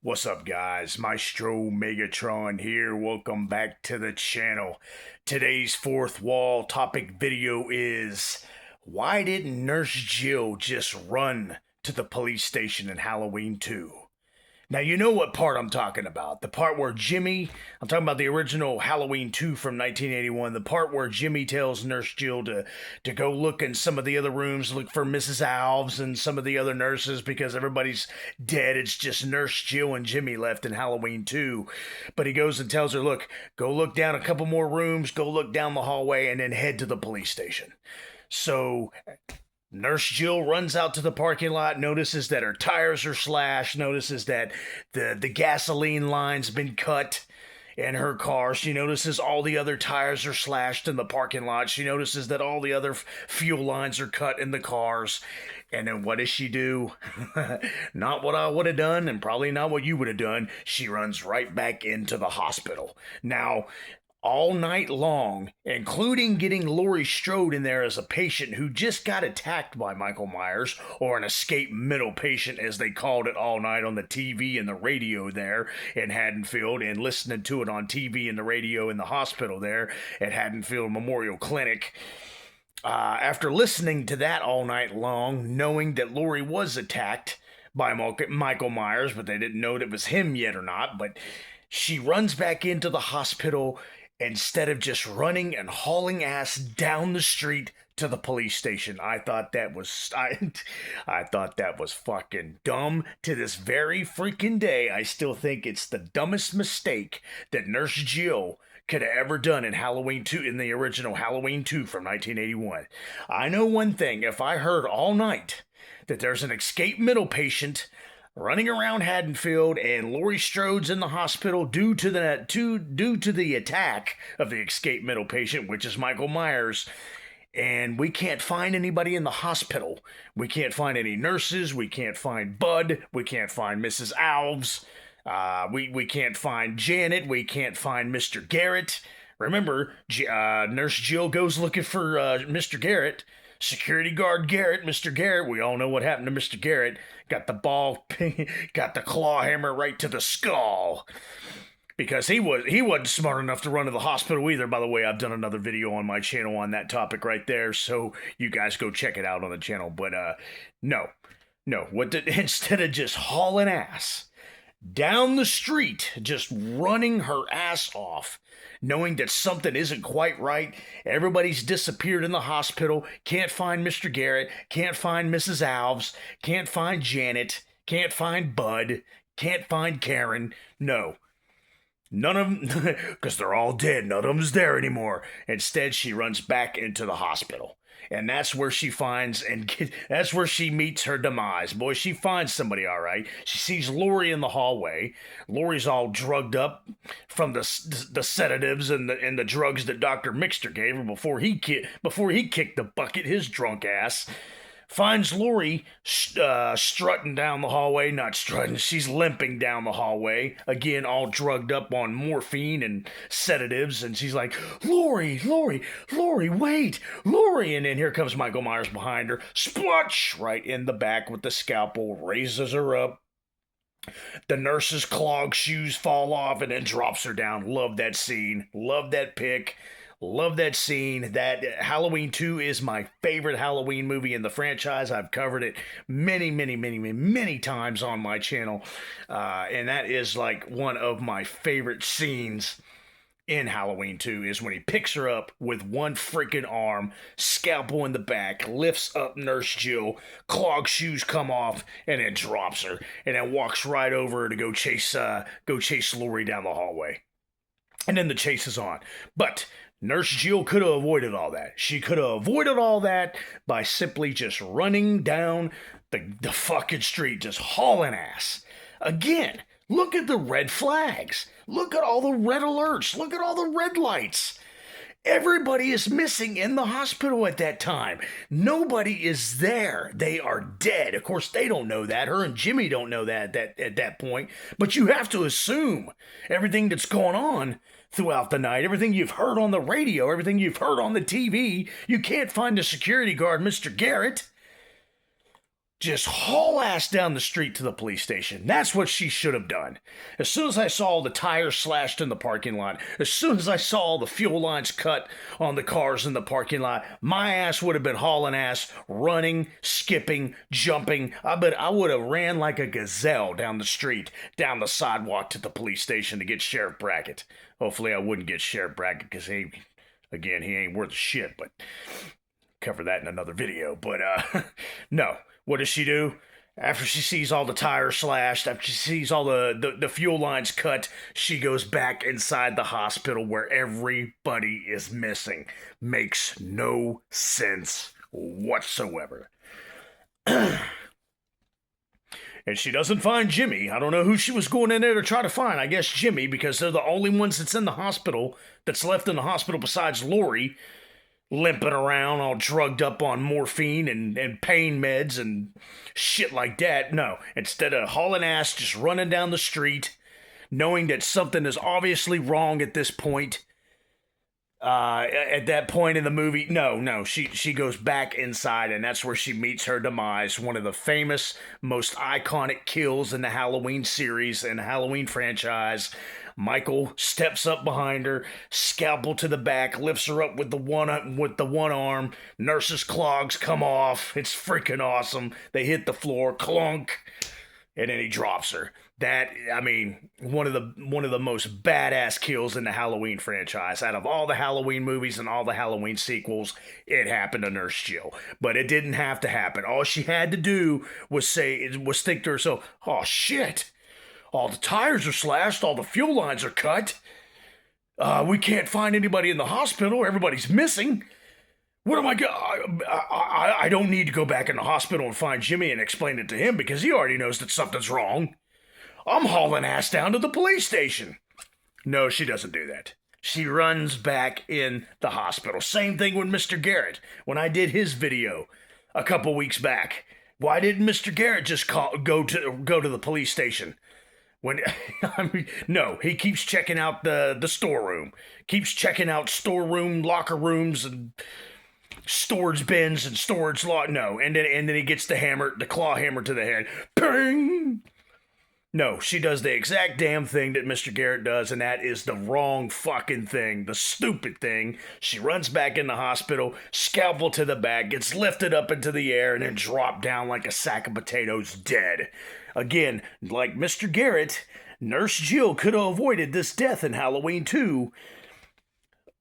What's up, guys? Maestro Megatron here. Welcome back to the channel. Today's fourth wall topic video is why didn't Nurse Jill just run to the police station in Halloween 2? Now, you know what part I'm talking about. The part where I'm talking about the original Halloween 2 from 1981. The part where Jimmy tells Nurse Jill to go look in some of the other rooms, look for Mrs. Alves and some of the other nurses because everybody's dead. It's just Nurse Jill and Jimmy left in Halloween 2. But he goes and tells her, look, go look down a couple more rooms, go look down the hallway, and then head to the police station. So Nurse Jill runs out to the parking lot, notices that her tires are slashed, notices that the gasoline line's been cut in her car. She notices all the other tires are slashed in the parking lot. She notices that all the other fuel lines are cut in the cars. And then what does she do? Not what I would have done, and probably not what you would have done. She runs right back into the hospital. Now, all night long, including getting Laurie Strode in there as a patient who just got attacked by Michael Myers, or an escape mental patient as they called it all night on the TV and the radio there in Haddonfield, and listening to it on TV and the radio in the hospital there at Haddonfield Memorial Clinic. After listening to that all night long, knowing that Laurie was attacked by Michael Myers, but they didn't know that it was him yet or not, but she runs back into the hospital instead of just running and hauling ass down the street to the police station. I thought that was fucking dumb. To this very freaking day, I still think it's the dumbest mistake that Nurse Jill could have ever done in Halloween 2, in the original Halloween 2 from 1981. I know one thing, if I heard all night that there's an escaped mental patient running around Haddonfield and Laurie Strode's in the hospital due to the attack of the escaped mental patient, which is Michael Myers, and we can't find anybody in the hospital. We can't find any nurses. We can't find Bud. We can't find Mrs. Alves. We can't find Janet. We can't find Mr. Garrett. Remember, Nurse Jill goes looking for Mr. Garrett. Security guard Garrett, Mr. Garrett. We all know what happened to Mr. Garrett. Got the claw hammer right to the skull. Because he wasn't smart enough to run to the hospital either. By the way, I've done another video on my channel on that topic right there, so you guys go check it out on the channel. But no. Instead of just hauling ass down the street, just running her ass off, knowing that something isn't quite right, everybody's disappeared in the hospital, can't find Mr. Garrett, can't find Mrs. Alves, can't find Janet, can't find Bud, can't find Karen. No. None of them, because they're all dead, none of them's there anymore. Instead, she runs back into the hospital. And that's where she that's where she meets her demise. Boy, she finds somebody, all right. She sees Laurie in the hallway. Laurie's all drugged up from the sedatives and the drugs that Dr. Mixter gave her before he kicked the bucket, his drunk ass. Finds Laurie strutting down the hallway. Not strutting, she's limping down the hallway. Again, all drugged up on morphine and sedatives. And she's like, Laurie, wait, Laurie. And then here comes Michael Myers behind her. Splutch! Right in the back with the scalpel. Raises her up. The nurse's clog shoes fall off and then drops her down. Love that scene. Love that pick. Love that scene. That Halloween 2 is my favorite Halloween movie in the franchise. I've covered it many times on my channel. And that is like one of my favorite scenes in Halloween 2 is when he picks her up with one freaking arm, scalpel in the back, lifts up Nurse Jill, clog shoes come off, and then drops her. And then walks right over to go chase Laurie down the hallway. And then the chase is on. But Nurse Jill could have avoided all that. She could have avoided all that by simply just running down the fucking street, just hauling ass. Again, look at the red flags. Look at all the red alerts. Look at all the red lights. Everybody is missing in the hospital at that time. Nobody is there. They are dead. Of course, they don't know that. Her and Jimmy don't know that at that point. But you have to assume everything that's going on throughout the night, everything you've heard on the radio, everything you've heard on the TV. You can't find the security guard, Mr. Garrett. Just haul ass down the street to the police station. That's what she should have done. As soon as I saw the tires slashed in the parking lot, as soon as I saw all the fuel lines cut on the cars in the parking lot, my ass would have been hauling ass, running, skipping, jumping. I bet I would have ran like a gazelle down the street, down the sidewalk to the police station to get Sheriff Brackett. Hopefully I wouldn't get Sheriff Brackett because he ain't worth a shit, but cover that in another video. But no. What does she do? After she sees all the tires slashed, after she sees all the fuel lines cut, she goes back inside the hospital where everybody is missing. Makes no sense whatsoever. And she doesn't find Jimmy. I don't know who she was going in there to try to find. I guess Jimmy, because they're the only ones that's in the hospital, that's left in the hospital besides Lori, limping around all drugged up on morphine and pain meds and shit like that. No, instead of hauling ass, just running down the street, knowing that something is obviously wrong at this point. At that point in the movie, she goes back inside, and that's where she meets her demise. One of the famous, most iconic kills in the Halloween series and the Halloween franchise. Michael steps up behind her, scalpel to the back, lifts her up with the one arm. Nurse's clogs come off. It's freaking awesome. They hit the floor, clunk, and then he drops her. That, I mean, one of the most badass kills in the Halloween franchise. Out of all the Halloween movies and all the Halloween sequels, it happened to Nurse Jill. But it didn't have to happen. All she had to do was think to herself, "Oh shit. All the tires are slashed, all the fuel lines are cut. We can't find anybody in the hospital. Everybody's missing. What am I don't need to go back in the hospital and find Jimmy and explain it to him because he already knows that something's wrong. I'm hauling ass down to the police station." No, she doesn't do that. She runs back in the hospital. Same thing with Mr. Garrett. When I did his video a couple weeks back, why didn't Mr. Garrett just go to the police station? No, he keeps checking out the storeroom. Keeps checking out storeroom, locker rooms, and storage bins and storage lot. No, and then he gets the claw hammer to the head. Ping! No, she does the exact damn thing that Mr. Garrett does, and that is the wrong fucking thing, the stupid thing. She runs back in the hospital, scalpel to the back, gets lifted up into the air, and then dropped down like a sack of potatoes, dead. Again, like Mr. Garrett, Nurse Jill could have avoided this death in Halloween 2.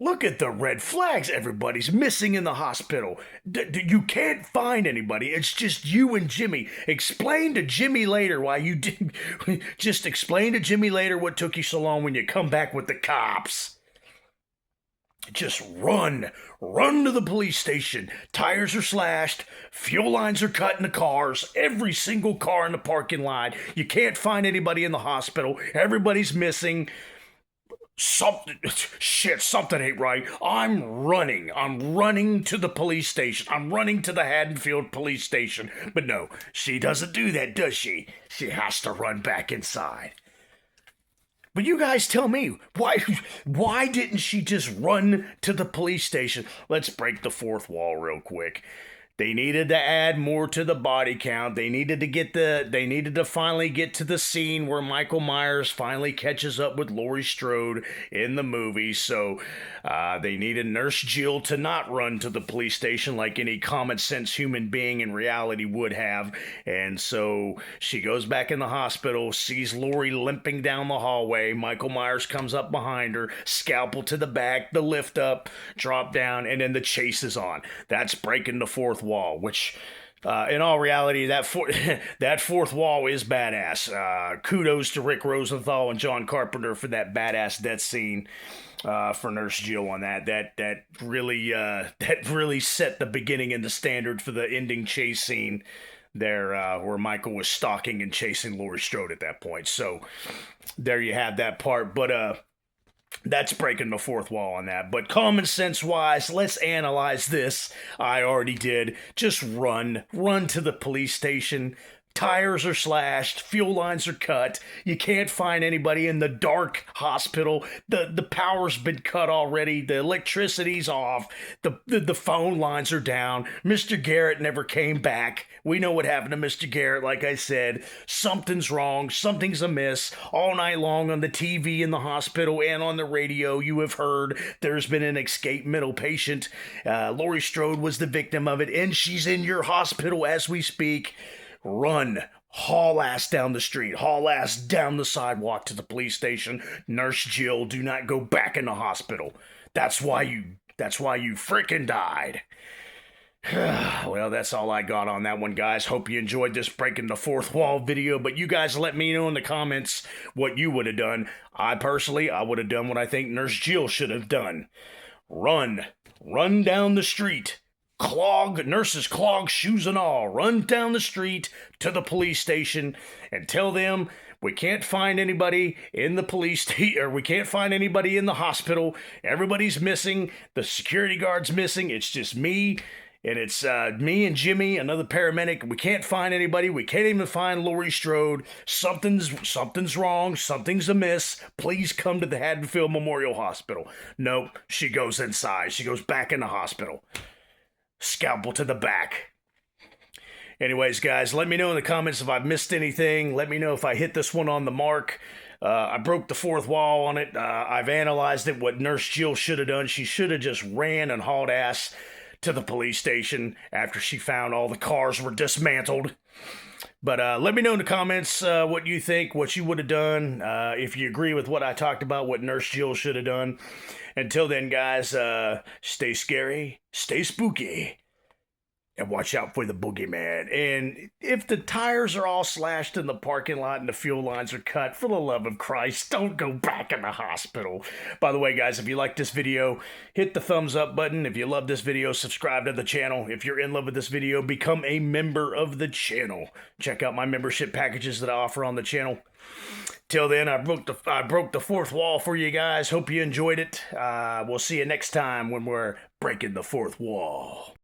Look at the red flags. Everybody's missing in the hospital. You can't find anybody. It's just you and Jimmy. Explain to Jimmy later why you didn't. Just explain to Jimmy later what took you so long when you come back with the cops. Just run to the police station. Tires are slashed, fuel lines are cut in the cars, every single car in the parking lot. You can't find anybody in the hospital. Everybody's missing. Something ain't right. I'm running to the police station. I'm running to the Haddonfield police station. But no, she doesn't do that, does she? She has to run back inside. But you guys tell me, why didn't she just run to the police station? Let's break the fourth wall real quick. They needed to add more to the body count. They needed to finally get to the scene where Michael Myers finally catches up with Laurie Strode in the movie. So they needed Nurse Jill to not run to the police station like any common sense human being in reality would have. And so she goes back in the hospital, sees Laurie limping down the hallway. Michael Myers comes up behind her, scalpel to the back, the lift up, drop down, and then the chase is on. That's breaking the fourth wall, which in all reality, that fourth wall is badass. Kudos to Rick Rosenthal and John Carpenter for that badass death scene for Nurse Jill on that. That really set the beginning and the standard for the ending chase scene there, where Michael was stalking and chasing Laurie Strode at that point. So there you have that part, but that's breaking the fourth wall on that. But common sense wise, let's analyze this. I already did. Just run to the police station. Tires are slashed, fuel lines are cut. You can't find anybody in the dark hospital. The power's been cut already. The electricity's off. The phone lines are down. Mr. Garrett never came back. We know what happened to Mr. Garrett, like I said. Something's wrong. Something's amiss. All night long on the TV in the hospital and on the radio, you have heard there's been an escaped mental patient. Laurie Strode was the victim of it, and she's in your hospital as we speak. Run. Haul ass down the street. Haul ass down the sidewalk to the police station. Nurse Jill, do not go back in the hospital. That's why you freaking died. Well, that's all I got on that one, guys. Hope you enjoyed this breaking the fourth wall video, but you guys let me know in the comments what you would have done. I would have done what I think Nurse Jill should have done. Run. Run down the street. Nurses clog shoes and all, run down the street to the police station and tell them we can't find anybody in the police station, or we can't find anybody in the hospital. Everybody's missing. The security guard's missing. It's just me, and it's me and Jimmy, another paramedic. We can't find anybody. We can't even find Laurie Strode. Something's wrong. Something's amiss. Please come to the Haddonfield Memorial Hospital. Nope, she goes inside. She goes back in the hospital. Scalpel to the back. Anyways, guys, let me know in the comments if I've missed anything. Let me know if I hit this one on the mark. I broke the fourth wall on it. I've analyzed it, what Nurse Jill should have done. She should have just ran and hauled ass to the police station after she found all the cars were dismantled. But let me know in the comments what you think, what you would have done, if you agree with what I talked about, what Nurse Jill should have done. Until then, guys, stay scary, stay spooky, and watch out for the boogeyman. And if the tires are all slashed in the parking lot and the fuel lines are cut, for the love of Christ, don't go back in the hospital. By the way, guys, if you like this video, hit the thumbs up button. If you love this video, subscribe to the channel. If you're in love with this video, become a member of the channel. Check out my membership packages that I offer on the channel. Till then, I broke the fourth wall for you guys. Hope you enjoyed it. We'll see you next time when we're breaking the fourth wall.